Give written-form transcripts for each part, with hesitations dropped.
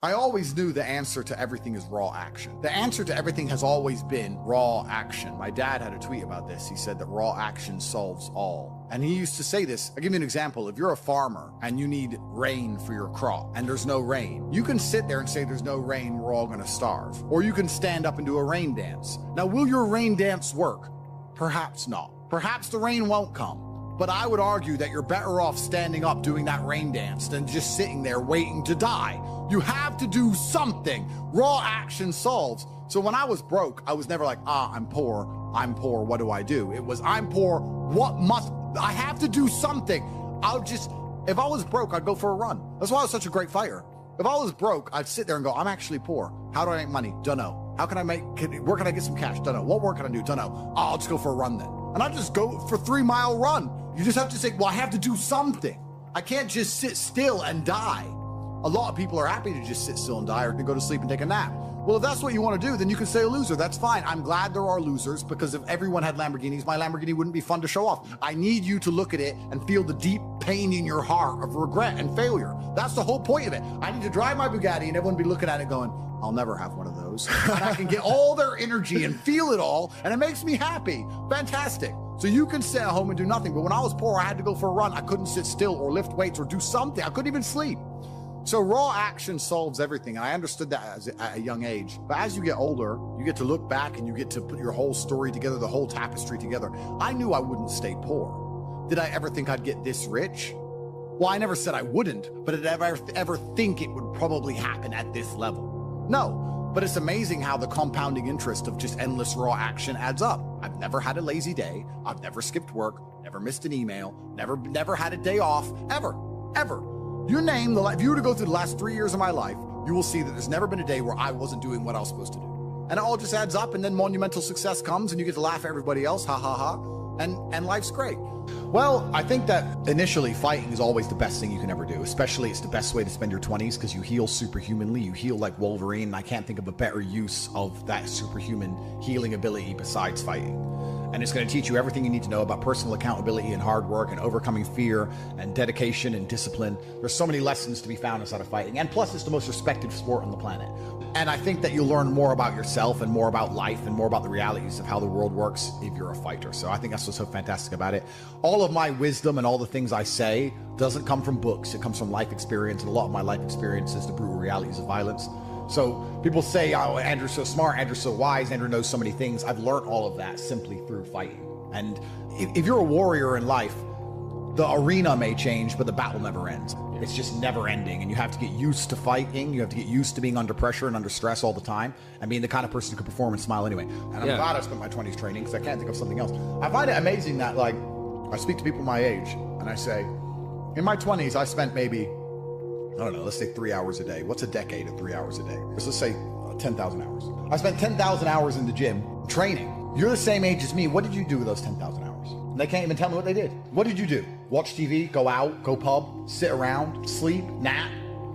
I always knew the answer to everything is raw action. The answer to everything has always been raw action. My dad had a tweet about this. He said that raw action solves all. And he used to say this. I'll give you an example. If you're a farmer and you need rain for your crop and there's no rain, you can sit there and say there's no rain, we're all gonna starve. Or you can stand up and do a rain dance. Now, will your rain dance work? Perhaps not. Perhaps the rain won't come. But I would argue that you're better off standing up doing that rain dance than just sitting there waiting to die. You have to do something. Raw action solves. So when I was broke, I was never like, I'm poor, what do I do? It was, I'm poor, I have to do something. If I was broke, I'd go for a run. That's why I was such a great fighter. If I was broke, I'd sit there and go, I'm actually poor. How do I make money? Don't know. Where can I get some cash? Don't know. What work can I do? Don't know. I'll just go for a run then. And I'll just go for a 3-mile run. You just have to say, well, I have to do something. I can't just sit still and die. A lot of people are happy to just sit still and die or to go to sleep and take a nap. Well, if that's what you want to do, then you can say a loser. That's fine. I'm glad there are losers, because if everyone had Lamborghinis, my Lamborghini wouldn't be fun to show off. I need you to look at it and feel the deep pain in your heart of regret and failure. That's the whole point of it. I need to drive my Bugatti and everyone be looking at it going, I'll never have one of those. And I can get all their energy and feel it all, and it makes me happy. Fantastic. So you can sit at home and do nothing. But when I was poor, I had to go for a run. I couldn't sit still or lift weights or do something. I couldn't even sleep. So raw action solves everything. And I understood that at a young age. But as you get older, you get to look back and you get to put your whole story together, the whole tapestry together. I knew I wouldn't stay poor. Did I ever think I'd get this rich? Well, I never said I wouldn't, but did I ever think it would probably happen at this level? No. But it's amazing how the compounding interest of just endless raw action adds up. I've never had a lazy day. I've never skipped work, never missed an email, never had a day off, ever. You name if you were to go through the last 3 years of my life, you will see that there's never been a day where I wasn't doing what I was supposed to do. And it all just adds up, and then monumental success comes and you get to laugh at everybody else, ha ha ha, and life's great. Well, I think that initially fighting is always the best thing you can ever do. Especially it's the best way to spend your 20s because you heal superhumanly. You heal like Wolverine. And I can't think of a better use of that superhuman healing ability besides fighting. And it's going to teach you everything you need to know about personal accountability and hard work and overcoming fear and dedication and discipline. There's so many lessons to be found inside of fighting. And plus, it's the most respected sport on the planet. And I think that you'll learn more about yourself and more about life and more about the realities of how the world works if you're a fighter. So I think that's what's so fantastic about it. All of my wisdom and all the things I say doesn't come from books. It comes from life experience. And a lot of my life experience is the brutal realities of violence. So people say, oh, Andrew's so smart, Andrew's so wise, Andrew knows so many things. I've learned all of that simply through fighting. And if you're a warrior in life, the arena may change, but the battle never ends. It's just never ending. And you have to get used to fighting. You have to get used to being under pressure and under stress all the time and being the kind of person who can perform and smile anyway. And I'm glad I spent my 20s training because I can't think of something else. I find it amazing that, like, I speak to people my age and I say, in my 20s, I spent maybe, I don't know, let's say 3 hours a day. What's a decade of 3 hours a day? Let's say 10,000 hours. I spent 10,000 hours in the gym training. You're the same age as me. What did you do with those 10,000 hours? They can't even tell me what they did. What did you do? Watch TV, go out, go pub, sit around, sleep, nap,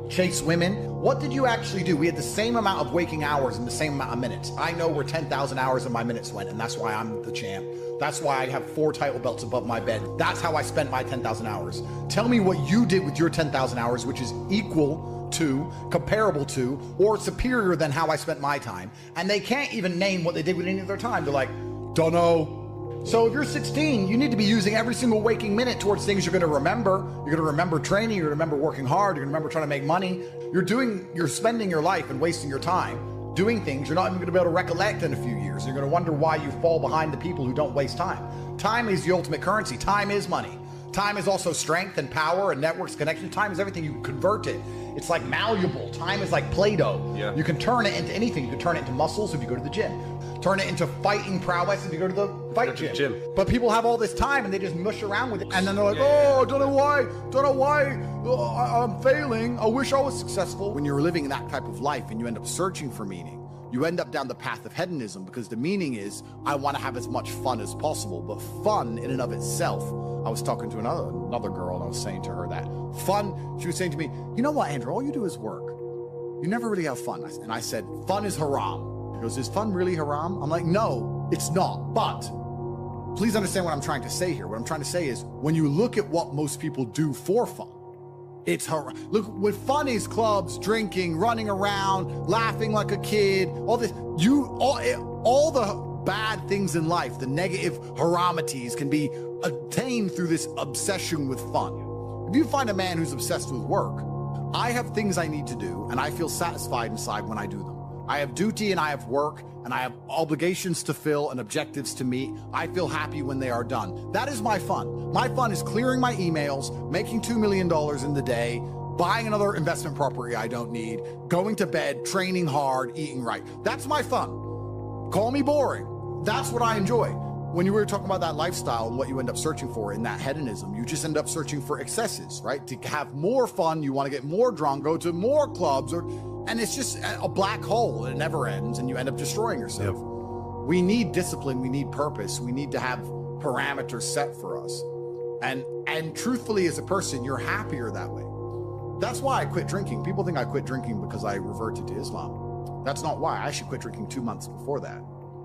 chase women? What did you actually do? We had the same amount of waking hours and the same amount of minutes. I know where 10,000 hours of my minutes went, and that's why I'm the champ. That's why I have 4 title belts above my bed. That's how I spent my 10,000 hours. Tell me what you did with your 10,000 hours, which is equal to, comparable to, or superior than how I spent my time. And they can't even name what they did with any of their time. They're like, don't know. So if you're 16, you need to be using every single waking minute towards things you're going to remember. You're going to remember training. You're going to remember working hard. You're going to remember trying to make money. You're spending your life and wasting your time doing things you're not even going to be able to recollect in a few years. You're going to wonder why you fall behind the people who don't waste time. Time is the ultimate currency. Time is money. Time is also strength and power and networks, connection. Time is everything. You can convert it. It's like malleable. Time is like Play-Doh. Yeah. You can turn it into anything. You can turn it into muscles if you go to the gym. Turn it into fighting prowess if you go to the fight gym. But people have all this time and they just mush around with it. And then they're like, don't know why, I'm failing. I wish I was successful. When you're living that type of life and you end up searching for meaning, you end up down the path of hedonism because the meaning is, I want to have as much fun as possible. But fun in and of itself, I was talking to another girl and I was saying to her that fun, she was saying to me, you know what, Andrew, all you do is work. You never really have fun. And I said, fun is haram. He goes, is fun really haram? I'm like, no, it's not. But please understand what I'm trying to say here. What I'm trying to say is when you look at what most people do for fun, Look, when fun is clubs, drinking, running around, laughing like a kid, all this, all the bad things in life, the negative haramities can be attained through this obsession with fun. If you find a man who's obsessed with work, I have things I need to do, and I feel satisfied inside when I do them. I have duty and I have work, and I have obligations to fill and objectives to meet. I feel happy when they are done. That is my fun. My fun is clearing my emails, making $2 million in the day, buying another investment property I don't need, going to bed, training hard, eating right. That's my fun. Call me boring. That's what I enjoy. When you were talking about that lifestyle and what you end up searching for in that hedonism, you just end up searching for excesses, right? To have more fun, you want to get more drunk, go to more clubs, and it's just a black hole. It never ends, and you end up destroying yourself. Yep. We need discipline. We need purpose. We need to have parameters set for us. And truthfully, as a person, you're happier that way. That's why I quit drinking. People think I quit drinking because I reverted to Islam. That's not why. I actually quit drinking 2 months before that.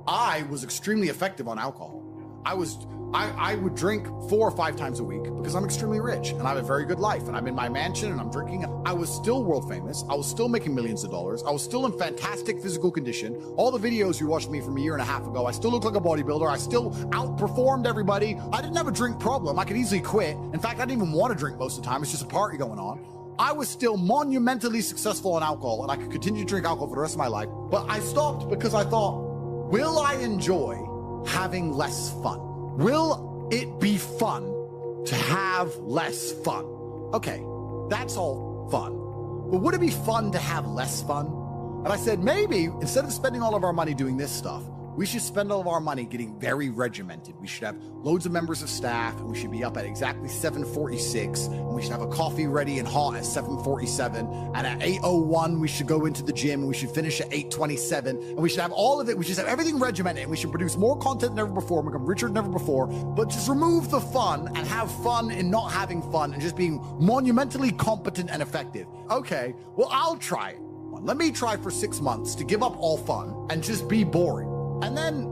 I was extremely effective on alcohol. I would drink 4 or 5 times a week because I'm extremely rich and I have a very good life and I'm in my mansion and I'm drinking. I was still world famous. I was still making millions of dollars. I was still in fantastic physical condition. All the videos you watched me from a year and a half ago, I still look like a bodybuilder. I still outperformed everybody. I didn't have a drink problem. I could easily quit. In fact, I didn't even want to drink most of the time. It's just a party going on. I was still monumentally successful on alcohol and I could continue to drink alcohol for the rest of my life. But I stopped because I thought, will I enjoy having less fun? Will it be fun to have less fun? Okay, that's all fun. But would it be fun to have less fun? And I said, maybe instead of spending all of our money doing this stuff, we should spend all of our money getting very regimented. We should have loads of members of staff, and we should be up at exactly 7:46, and we should have a coffee ready and hot at 7:47, and at 8:01 we should go into the gym, and we should finish at 8:27, and we should have all of it. We should have everything regimented, and we should produce more content than ever before, and become richer than ever before, but just remove the fun and have fun in not having fun and just being monumentally competent and effective. Okay, well, I'll try it. Let me try for 6 months to give up all fun and just be boring. And then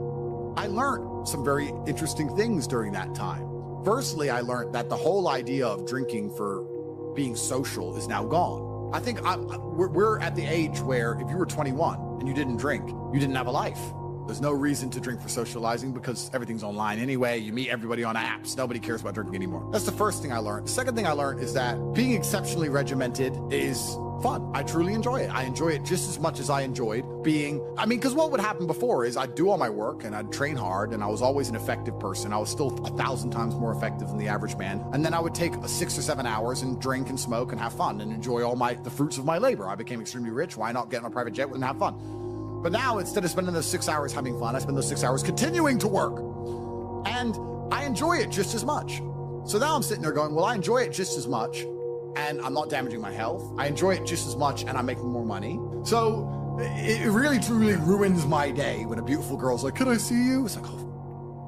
I learned some very interesting things during that time. Firstly, I learned that the whole idea of drinking for being social is now gone. I think we're at the age where if you were 21 and you didn't drink, you didn't have a life. There's no reason to drink for socializing because everything's online anyway. You meet everybody on apps. Nobody cares about drinking anymore. That's the first thing I learned. The second thing I learned is that being exceptionally regimented is fun. I truly enjoy it. I enjoy it just as much as I enjoyed being, because what would happen before is I'd do all my work and I'd train hard and I was always an effective person. I was still 1,000 times more effective than the average man. And then I would take 6 or 7 hours and drink and smoke and have fun and enjoy all the fruits of my labor. I became extremely rich. Why not get on a private jet and have fun? But now instead of spending those 6 hours having fun, I spend those 6 hours continuing to work. And I enjoy it just as much. So now I'm sitting there going, well, I enjoy it just as much and I'm not damaging my health. I enjoy it just as much and I'm making more money. So it really, truly ruins my day when a beautiful girl's like, can I see you? It's like, oh,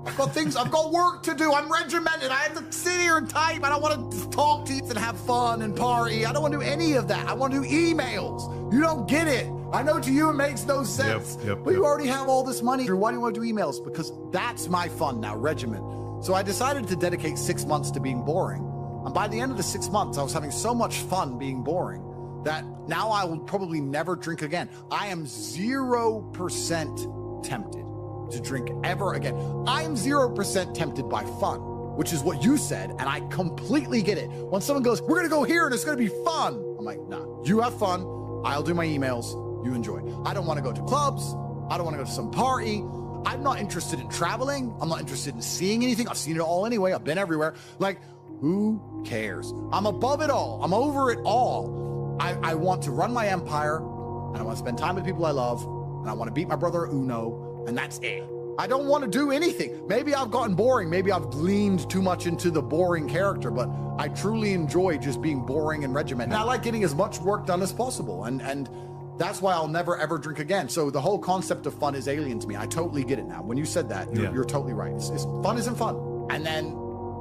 I've got work to do. I'm regimented. I have to sit here and type. I don't want to talk to you and have fun and party. I don't want to do any of that. I want to do emails. You don't get it. I know to you it makes no sense, but you already have all this money. Why do you want to do emails? Because that's my fun now, regiment. So I decided to dedicate 6 months to being boring. And by the end of the 6 months, I was having so much fun being boring that now I will probably never drink again. I am 0% tempted to drink ever again. I am 0% tempted by fun, which is what you said, and I completely get it. When someone goes, we're gonna go here and it's gonna be fun, I'm like, nah, you have fun, I'll do my emails, you enjoy. I don't wanna go to clubs, I don't wanna go to some party, I'm not interested in traveling, I'm not interested in seeing anything, I've seen it all anyway, I've been everywhere. Like, who cares? I'm above it all. I'm over it all. I want to run my empire, and I want to spend time with people I love, and I want to beat my brother at Uno, and that's it. I don't want to do anything. Maybe I've gotten boring. Maybe I've leaned too much into the boring character, but I truly enjoy just being boring and regimented. And I like getting as much work done as possible, and that's why I'll never, ever drink again. So the whole concept of fun is alien to me. I totally get it now. When you said that, you're totally right. Fun isn't fun. And then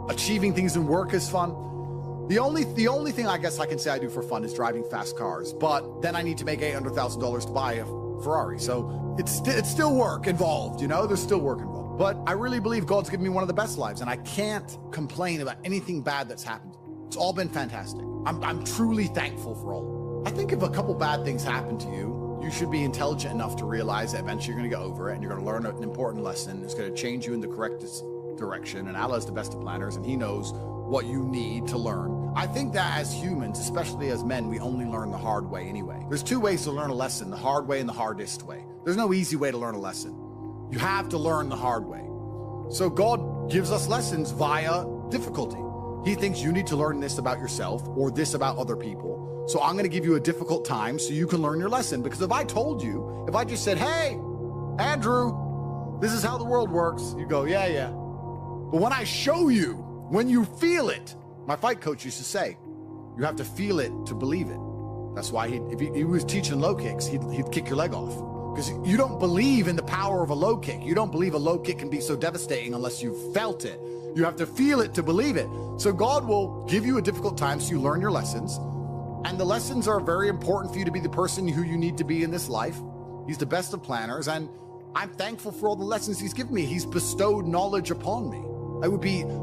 achieving things in work is fun. The only thing I guess I can say I do for fun is driving fast cars, but then I need to make $800,000 to buy a Ferrari. So it's still work involved, there's still work involved. But I really believe God's given me one of the best lives, and I can't complain about anything bad that's happened. It's all been fantastic. I'm truly thankful for all. I think if a couple bad things happen to you, you should be intelligent enough to realize that eventually you're going to get over it and you're going to learn an important lesson. It's going to change you in the correct direction. And Allah's the best of planners, and he knows what you need to learn. I think that as humans, especially as men, we only learn the hard way anyway. There's two ways to learn a lesson, the hard way and the hardest way. There's no easy way to learn a lesson. You have to learn the hard way. So God gives us lessons via difficulty. He thinks you need to learn this about yourself or this about other people. So I'm going to give you a difficult time so you can learn your lesson. Because if I told you, if I just said, hey, Andrew, this is how the world works, you go, yeah. But when I show you, when you feel it, my fight coach used to say, you have to feel it to believe it. That's why if he was teaching low kicks, he'd kick your leg off. Because you don't believe in the power of a low kick. You don't believe a low kick can be so devastating unless you've felt it. You have to feel it to believe it. So God will give you a difficult time so you learn your lessons. And the lessons are very important for you to be the person who you need to be in this life. He's the best of planners. And I'm thankful for all the lessons he's given me. He's bestowed knowledge upon me.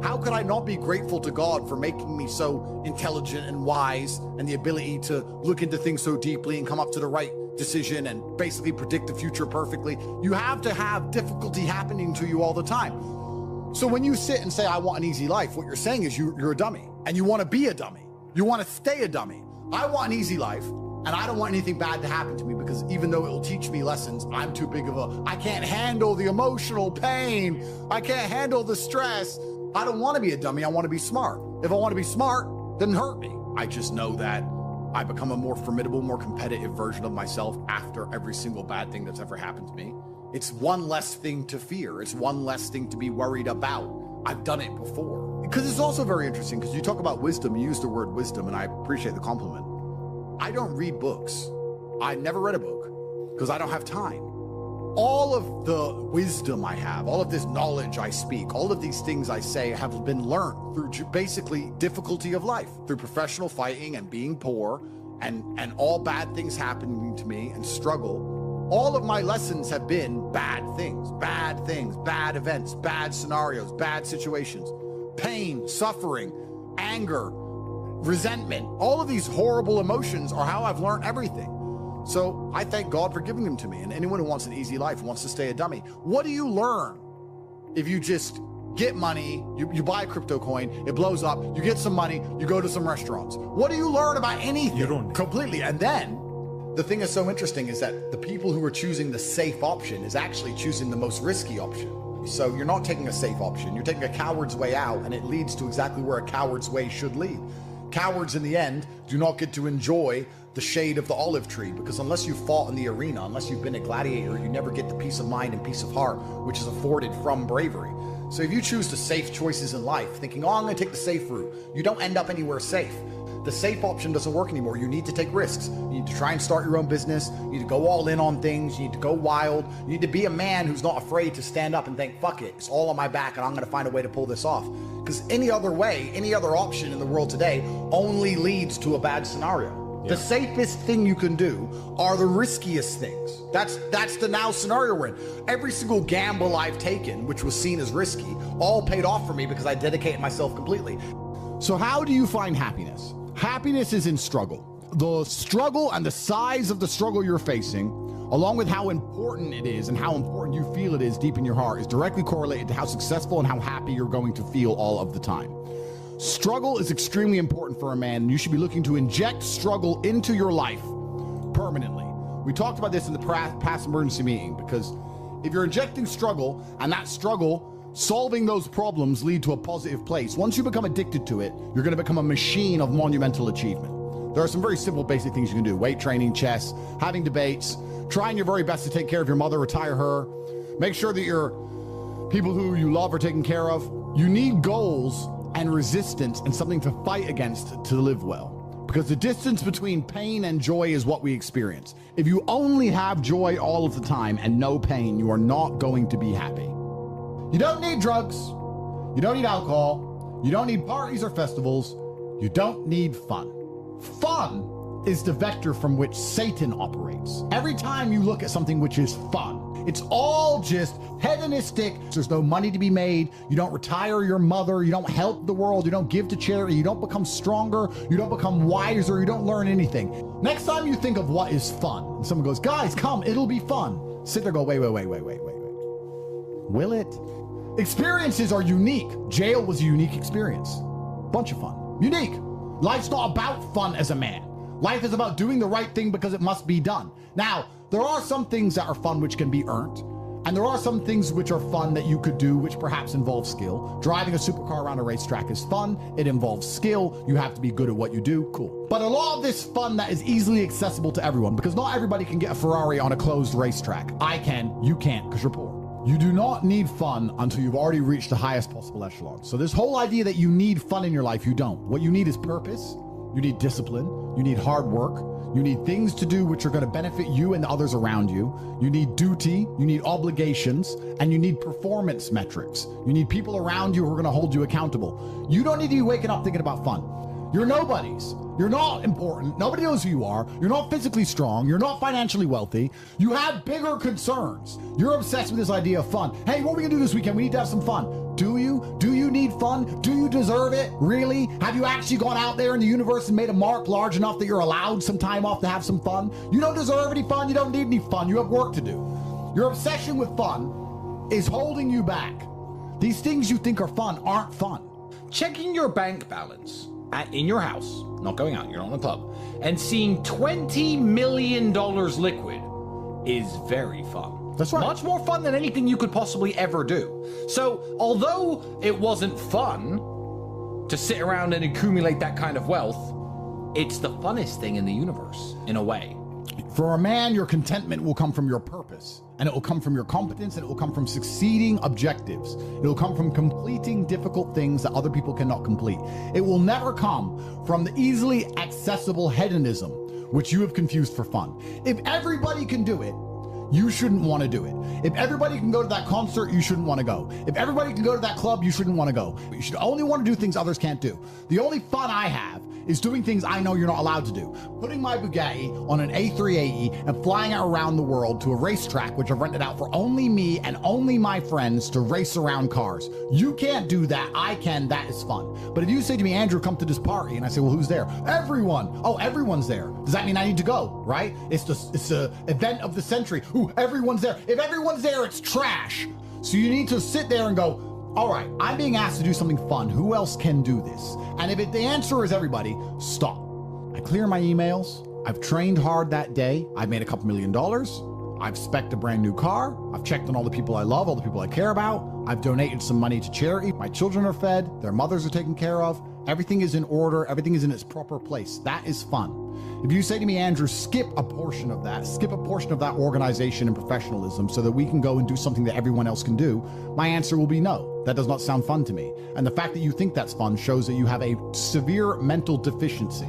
How could I not be grateful to God for making me so intelligent and wise and the ability to look into things so deeply and come up to the right decision and basically predict the future perfectly? You have to have difficulty happening to you all the time. So when you sit and say, I want an easy life, what you're saying is you're a dummy and you want to be a dummy. You want to stay a dummy. I want an easy life and I don't want anything bad to happen to me because even though it will teach me lessons, I'm too big of I can't handle the emotional pain. I can't handle the stress. I don't want to be a dummy. I want to be smart. If I want to be smart, then hurt me. I just know that I become a more formidable, more competitive version of myself after every single bad thing that's ever happened to me. It's one less thing to fear. It's one less thing to be worried about. I've done it before. Because it's also very interesting because you talk about wisdom, you use the word wisdom, and I appreciate the compliment. I don't read books. I never read a book because I don't have time. All of the wisdom I have, all of this knowledge I speak, all of these things I say have been learned through basically difficulty of life, through professional fighting and being poor and all bad things happening to me and struggle. All of my lessons have been bad things, bad events, bad scenarios, bad situations, pain, suffering, anger, resentment. All of these horrible emotions are how I've learned everything. So I thank God for giving them to me. And anyone who wants an easy life wants to stay a dummy. What do you learn if you just get money, you buy a crypto coin, it blows up, you get some money, you go to some restaurants? What do you learn about anything? You don't. Completely. And then the thing that's so interesting is that the people who are choosing the safe option is actually choosing the most risky option. So you're not taking a safe option, you're taking a coward's way out, and it leads to exactly where a coward's way should lead. Cowards in the end do not get to enjoy the shade of the olive tree because unless you fought in the arena, unless you've been a gladiator, you never get the peace of mind and peace of heart, which is afforded from bravery. So if you choose the safe choices in life, thinking, oh, I'm going to take the safe route, you don't end up anywhere safe. The safe option doesn't work anymore. You need to take risks. You need to try and start your own business. You need to go all in on things. You need to go wild. You need to be a man who's not afraid to stand up and think, fuck it, it's all on my back and I'm going to find a way to pull this off. Because any other way, any other option in the world today only leads to a bad scenario. Yeah. The safest thing you can do are the riskiest things. That's the now scenario we're in. Every single gamble I've taken, which was seen as risky, all paid off for me because I dedicated myself completely. So how do you find happiness? Happiness is in struggle. The struggle and the size of the struggle you're facing, along with how important it is and how important you feel it is deep in your heart, is directly correlated to how successful and how happy you're going to feel all of the time. Struggle is extremely important for a man, and you should be looking to inject struggle into your life permanently. We talked about this in the past emergency meeting, because if you're injecting struggle and that struggle solving those problems lead to a positive place, once you become addicted to it, you're going to become a machine of monumental achievement. There are some very simple basic things you can do: weight training, chess, having debates, trying your very best to take care of your mother, retire her, make sure that your people who you love are taken care of. You need goals and resistance and something to fight against to live well, because the distance between pain and joy is what we experience. If you only have joy all of the time and no pain, you are not going to be happy. You don't need drugs, you don't need alcohol, you don't need parties or festivals, you don't need fun. Fun is the vector from which Satan operates. Every time you look at something which is fun, It's all just hedonistic. There's no money to be made. You don't retire your mother. You don't help the world. You don't give to charity. You don't become stronger. You don't become wiser. You don't learn anything. Next time you think of what is fun, and someone goes, guys, come, it'll be fun. Sit there, go, wait. Will it? Experiences are unique. Jail was a unique experience. Bunch of fun. Unique. Life's not about fun as a man. Life is about doing the right thing because it must be done. Now, there are some things that are fun which can be earned, and there are some things which are fun that you could do which perhaps involve skill. Driving a supercar around a racetrack is fun. It involves skill. You have to be good at what you do. Cool. But a lot of this fun that is easily accessible to everyone, because not everybody can get a Ferrari on a closed racetrack. I can, you can't, because you're poor. You do not need fun until you've already reached the highest possible echelon. So this whole idea that you need fun in your life, you don't. What you need is purpose. You need discipline. You need hard work. You need things to do which are going to benefit you and the others around you. You need duty. You need obligations. And you need performance metrics. You need people around you who are going to hold you accountable. You don't need to be waking up thinking about fun. You're nobodies. You're not important. Nobody knows who you are. You're not physically strong. You're not financially wealthy. You have bigger concerns. You're obsessed with this idea of fun. Hey, what are we gonna do this weekend? We need to have some fun. Do you? Do you need fun? Do you deserve it? Really? Have you actually gone out there in the universe and made a mark large enough that you're allowed some time off to have some fun? You don't deserve any fun. You don't need any fun. You have work to do. Your obsession with fun is holding you back. These things you think are fun aren't fun. Checking your bank balance in your house, not going out, you're not in a pub, and seeing $20 million liquid is very fun. That's right. Much more fun than anything you could possibly ever do. So, although it wasn't fun to sit around and accumulate that kind of wealth, it's the funnest thing in the universe, in a way. For a man, your contentment will come from your purpose, and it will come from your competence, and it will come from succeeding objectives. It will come from completing difficult things that other people cannot complete. It will never come from the easily accessible hedonism, which you have confused for fun. If everybody can do it, you shouldn't want to do it. If everybody can go to that concert, you shouldn't want to go. If everybody can go to that club, you shouldn't want to go. You should only want to do things others can't do. The only fun I have is doing things I know you're not allowed to do. Putting my Bugatti on an A380 and flying it around the world to a racetrack, which I've rented out for only me and only my friends to race around cars. You can't do that. I can. That is fun. But if you say to me, Andrew, come to this party, and I say, well, who's there? Everyone. Oh, everyone's there. Does that mean I need to go, right? It's the event of the century. Ooh, everyone's there. If everyone's there, it's trash. So you need to sit there and go, all right, I'm being asked to do something fun. Who else can do this? And if the answer is everybody, stop. I clear my emails. I've trained hard that day. I've made a couple $1 million. I've spec'd a brand new car. I've checked on all the people I love, all the people I care about. I've donated some money to charity. My children are fed. Their mothers are taken care of. Everything is in order. Everything is in its proper place. That is fun. If you say to me, Andrew, skip a portion of that organization and professionalism so that we can go and do something that everyone else can do, my answer will be no. That does not sound fun to me. And the fact that you think that's fun shows that you have a severe mental deficiency.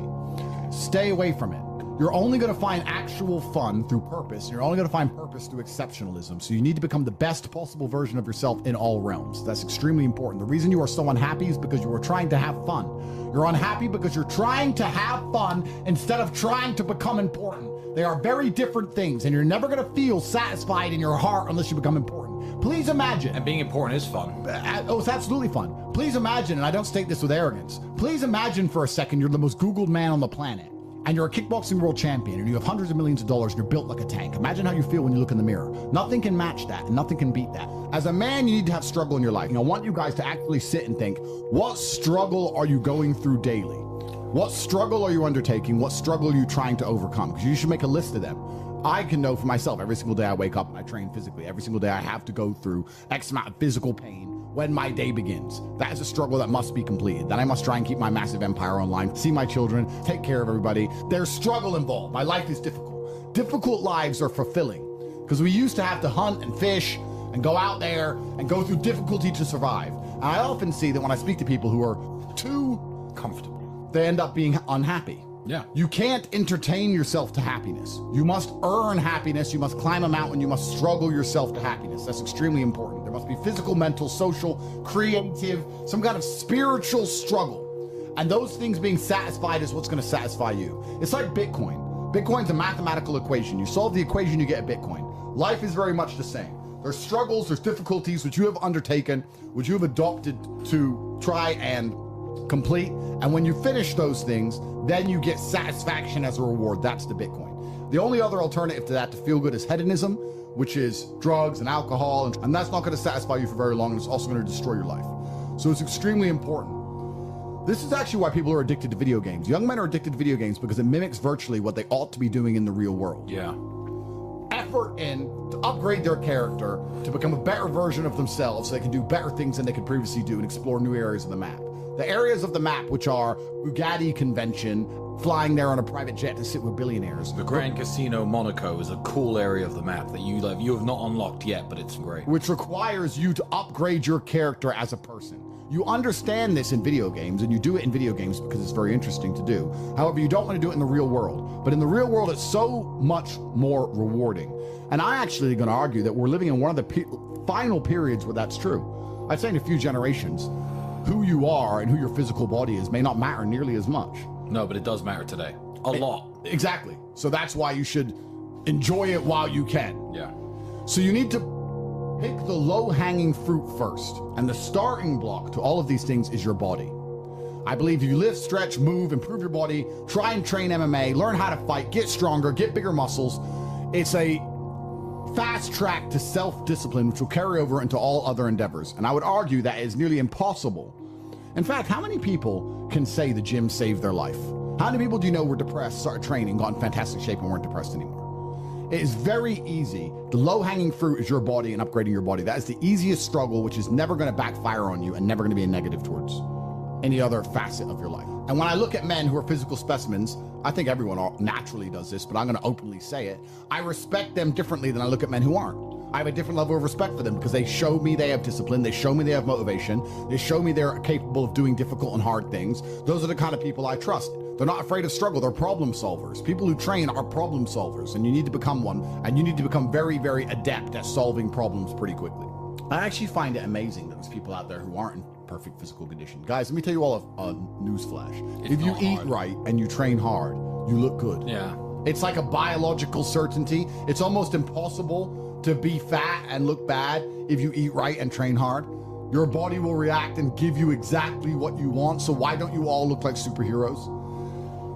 Stay away from it. You're only going to find actual fun through purpose. You're only going to find purpose through exceptionalism. So you need to become the best possible version of yourself in all realms. That's extremely important. The reason you are so unhappy is because you are trying to have fun. You're unhappy because you're trying to have fun instead of trying to become important. They are very different things, and you're never going to feel satisfied in your heart unless you become important. Please imagine. And being important is fun. Oh, it's absolutely fun. Please imagine, and I don't state this with arrogance, please imagine for a second you're the most Googled man on the planet. And you're a kickboxing world champion, and you have hundreds of millions of dollars, and you're built like a tank. Imagine how you feel when you look in the mirror. Nothing can match that, and nothing can beat that. As a man, you need to have struggle in your life. I want you guys to actually sit and think, what struggle are you going through daily? What struggle are you undertaking? What struggle are you trying to overcome? Because you should make a list of them. I can know for myself, every single day I wake up and I train physically. Every single day I have to go through X amount of physical pain when my day begins. That is a struggle that must be completed. Then I must try and keep my massive empire online, see my children, take care of everybody. There's struggle involved. My life is difficult. Difficult lives are fulfilling because we used to have to hunt and fish and go out there and go through difficulty to survive. And I often see that when I speak to people who are too comfortable, they end up being unhappy. Yeah. You can't entertain yourself to happiness. You must earn happiness. You must climb a mountain. You must struggle yourself to happiness. That's extremely important. There must be physical, mental, social, creative, some kind of spiritual struggle. And those things being satisfied is what's going to satisfy you. It's like Bitcoin. Bitcoin's a mathematical equation. You solve the equation, you get a Bitcoin. Life is very much the same. There's struggles, there's difficulties which you have undertaken, which you have adopted to try and complete. And when you finish those things, then you get satisfaction as a reward. That's the Bitcoin. The only other alternative to that to feel good is hedonism, which is drugs and alcohol. And that's not going to satisfy you for very long. And it's also going to destroy your life. So it's extremely important. This is actually why people are addicted to video games. Young men are addicted to video games because it mimics virtually what they ought to be doing in the real world. Yeah. Effort in to upgrade their character, to become a better version of themselves so they can do better things than they could previously do and explore new areas of the map. The areas of the map which are Bugatti convention, flying there on a private jet to sit with billionaires. The Grand Casino Monaco is a cool area of the map that you have not unlocked yet, but it's great. Which requires you to upgrade your character as a person. You understand this in video games, and you do it in video games because it's very interesting to do. However, you don't want to do it in the real world. But in the real world, it's so much more rewarding. And I actually going to argue that we're living in one of the final periods where that's true. I'd say in a few generations, who you are and who your physical body is may not matter nearly as much. No, but it does matter today. A lot. Exactly. So that's why you should enjoy it while you can. Yeah. So you need to pick the low-hanging fruit first. And the starting block to all of these things is your body. I believe if you lift, stretch, move, improve your body, try and train MMA, learn how to fight, get stronger, get bigger muscles, it's a fast track to self-discipline, which will carry over into all other endeavors. And I would argue that is nearly impossible. In fact, how many people can say the gym saved their life? How many people do you know were depressed, started training, got in fantastic shape, and weren't depressed anymore? It is very easy. The low-hanging fruit is your body and upgrading your body. That is the easiest struggle, which is never going to backfire on you and never going to be a negative towards any other facet of your life. And when I look at men who are physical specimens, I think everyone naturally does this, but I'm going to openly say it. I respect them differently than I look at men who aren't. I have a different level of respect for them because they show me they have discipline. They show me they have motivation. They show me they're capable of doing difficult and hard things. Those are the kind of people I trust. They're not afraid of struggle. They're problem solvers. People who train are problem solvers, and you need to become one, and you need to become very, very adept at solving problems pretty quickly. I actually find it amazing that there's people out there who aren't in perfect physical condition. Guys, let me tell you all a news flash. If you eat right and you train hard, you look good. Yeah. It's like a biological certainty. It's almost impossible to be fat and look bad if you eat right and train hard. Your body will react and give you exactly what you want. So why don't you all look like superheroes?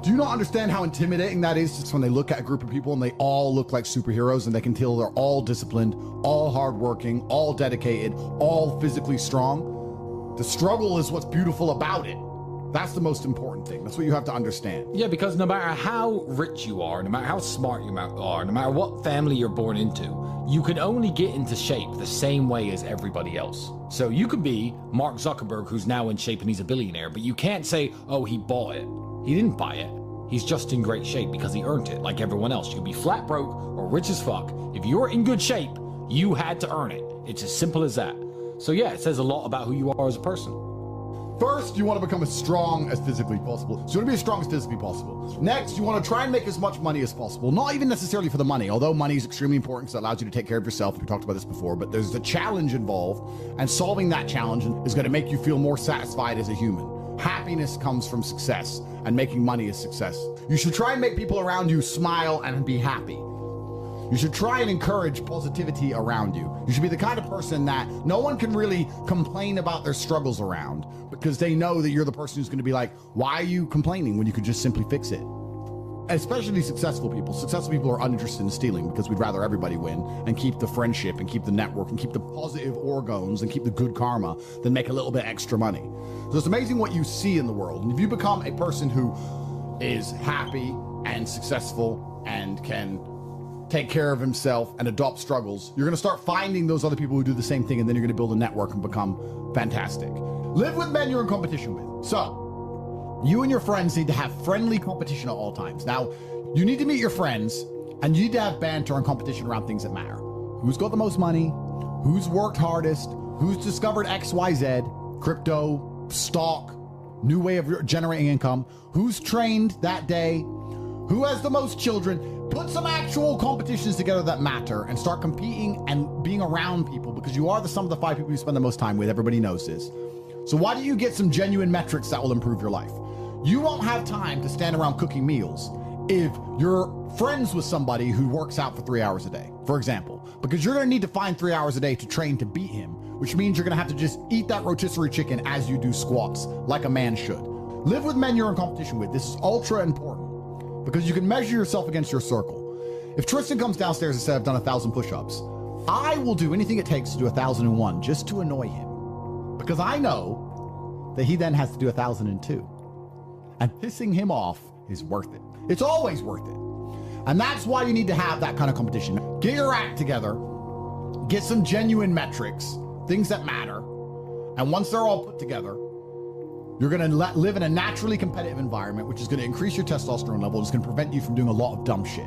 Do you not understand how intimidating that is just when they look at a group of people and they all look like superheroes and they can tell they're all disciplined, all hardworking, all dedicated, all physically strong? The struggle is what's beautiful about it. That's the most important thing. That's what you have to understand. Yeah, because no matter how rich you are, no matter how smart you are, no matter what family you're born into, you can only get into shape the same way as everybody else. So you could be Mark Zuckerberg, who's now in shape and he's a billionaire, but you can't say, oh, he bought it. He didn't buy it. He's just in great shape because he earned it like everyone else. You could be flat broke or rich as fuck. If you're in good shape, you had to earn it. It's as simple as that. So yeah, it says a lot about who you are as a person. First, you want to become as strong as physically possible. So you want to be as strong as physically possible. Next, you want to try and make as much money as possible. Not even necessarily for the money, although money is extremely important because it allows you to take care of yourself. We talked about this before, but there's the challenge involved, and solving that challenge is going to make you feel more satisfied as a human. Happiness comes from success, and making money is success. You should try and make people around you smile and be happy. You should try and encourage positivity around you. You should be the kind of person that no one can really complain about their struggles around because they know that you're the person who's going to be like, why are you complaining when you could just simply fix it? Especially successful people. Successful people are uninterested in stealing because we'd rather everybody win and keep the friendship and keep the network and keep the positive orgons and keep the good karma than make a little bit extra money. So it's amazing what you see in the world. And if you become a person who is happy and successful and can take care of himself and adopt struggles, you're going to start finding those other people who do the same thing, and then you're going to build a network and become fantastic. Live with men you're in competition with. So you and your friends need to have friendly competition at all times. Now, you need to meet your friends, and you need to have banter and competition around things that matter. Who's got the most money? Who's worked hardest? Who's discovered XYZ, crypto, stock, new way of generating income? Who's trained that day? Who has the most children? Put some actual competitions together that matter and start competing and being around people, because you are the sum of the 5 people you spend the most time with. Everybody knows this. So why don't you get some genuine metrics that will improve your life? You won't have time to stand around cooking meals if you're friends with somebody who works out for 3 hours a day, for example, because you're going to need to find 3 hours a day to train to beat him, which means you're going to have to just eat that rotisserie chicken as you do squats, like a man should. Live with men you're in competition with. This is ultra important because you can measure yourself against your circle. If Tristan comes downstairs and says, I've done 1,000 push-ups, I will do anything it takes to do 1,001 just to annoy him, because I know that he then has to do 1,002. And pissing him off is worth it. It's always worth it. And that's why you need to have that kind of competition. Get your act together, get some genuine metrics, things that matter. And once they're all put together, you're going to live in a naturally competitive environment, which is going to increase your testosterone level. It's going to prevent you from doing a lot of dumb shit.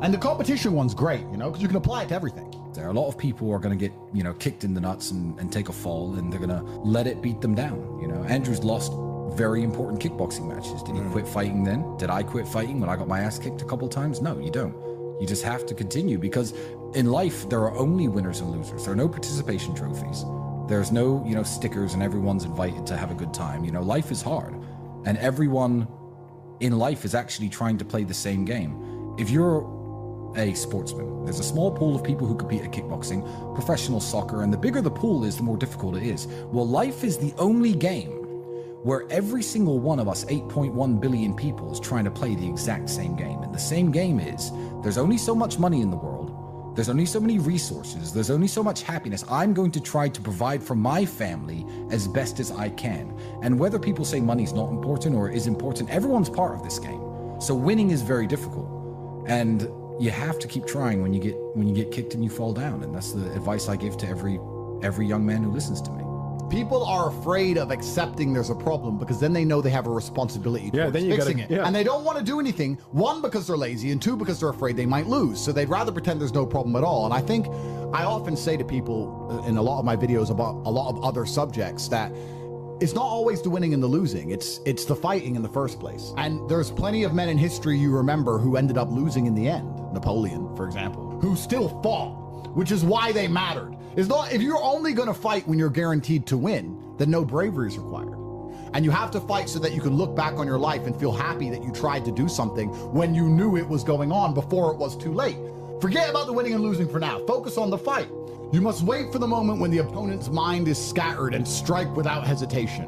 And the competition one's great, you know, because you can apply it to everything. There are a lot of people who are going to get, you know, kicked in the nuts and take a fall, and they're going to let it beat them down. You know, Andrew's lost very important kickboxing matches. Did he quit fighting then? Did I quit fighting when I got my ass kicked a couple times? No, you don't. You just have to continue, because in life, there are only winners and losers. There are no participation trophies. There's no, you know, stickers and everyone's invited to have a good time. You know, life is hard, and everyone in life is actually trying to play the same game. If you're a sportsman, there's a small pool of people who compete at kickboxing, professional soccer, and the bigger the pool is, the more difficult it is. Well, life is the only game where every single one of us 8.1 billion people is trying to play the exact same game. And the same game is, there's only so much money in the world, there's only so many resources, there's only so much happiness. I'm going to try to provide for my family as best as I can. And whether people say money's not important or is important, everyone's part of this game. So winning is very difficult. And you have to keep trying when you get kicked and you fall down. And that's the advice I give to every young man who listens to me. People are afraid of accepting there's a problem because then they know they have a responsibility towards fixing it. And they don't want to do anything, one, because they're lazy, and two, because they're afraid they might lose. So they'd rather pretend there's no problem at all. And I think I often say to people in a lot of my videos about a lot of other subjects that it's not always the winning and the losing. It's the fighting in the first place. And there's plenty of men in history you remember who ended up losing in the end. Napoleon, for example, who still fought, which is why they mattered. It's not, if you're only going to fight when you're guaranteed to win, then no bravery is required. And you have to fight so that you can look back on your life and feel happy that you tried to do something when you knew it was going on before it was too late. Forget about the winning and losing for now. Focus on the fight. You must wait for the moment when the opponent's mind is scattered and strike without hesitation.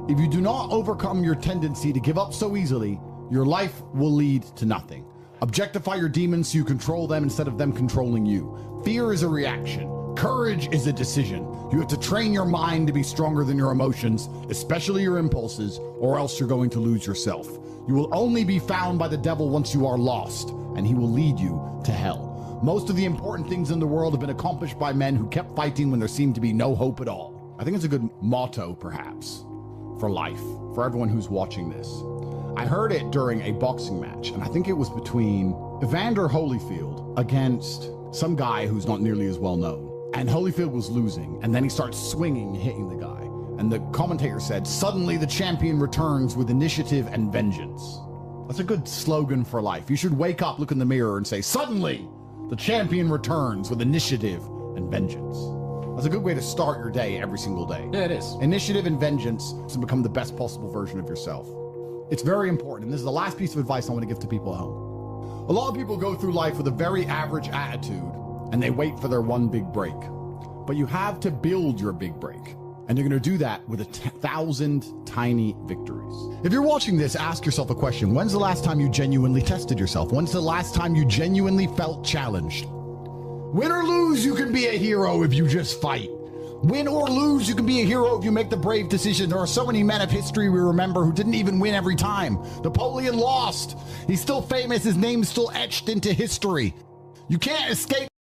If you do not overcome your tendency to give up so easily, your life will lead to nothing. Objectify your demons so you control them instead of them controlling you. Fear is a reaction. Courage is a decision. You have to train your mind to be stronger than your emotions, especially your impulses, or else you're going to lose yourself. You will only be found by the devil once you are lost, and he will lead you to hell. Most of the important things in the world have been accomplished by men who kept fighting when there seemed to be no hope at all. I think it's a good motto, perhaps, for life, for everyone who's watching this. I heard it during a boxing match, and I think it was between Evander Holyfield against some guy who's not nearly as well known. And Holyfield was losing, and then he starts swinging, hitting the guy. And the commentator said, "Suddenly the champion returns with initiative and vengeance." That's a good slogan for life. You should wake up, look in the mirror, and say, "Suddenly the champion returns with initiative and vengeance." That's a good way to start your day every single day. Yeah, it is. Initiative and vengeance to become the best possible version of yourself. It's very important, and this is the last piece of advice I want to give to people at home. A lot of people go through life with a very average attitude, and they wait for their one big break. But you have to build your big break. And you're going to do that with 1,000 tiny victories. If you're watching this, ask yourself a question. When's the last time you genuinely tested yourself? When's the last time you genuinely felt challenged? Win or lose, you can be a hero if you just fight. Win or lose, you can be a hero if you make the brave decision. There are so many men of history we remember who didn't even win every time. Napoleon lost. He's still famous. His name's still etched into history. You can't escape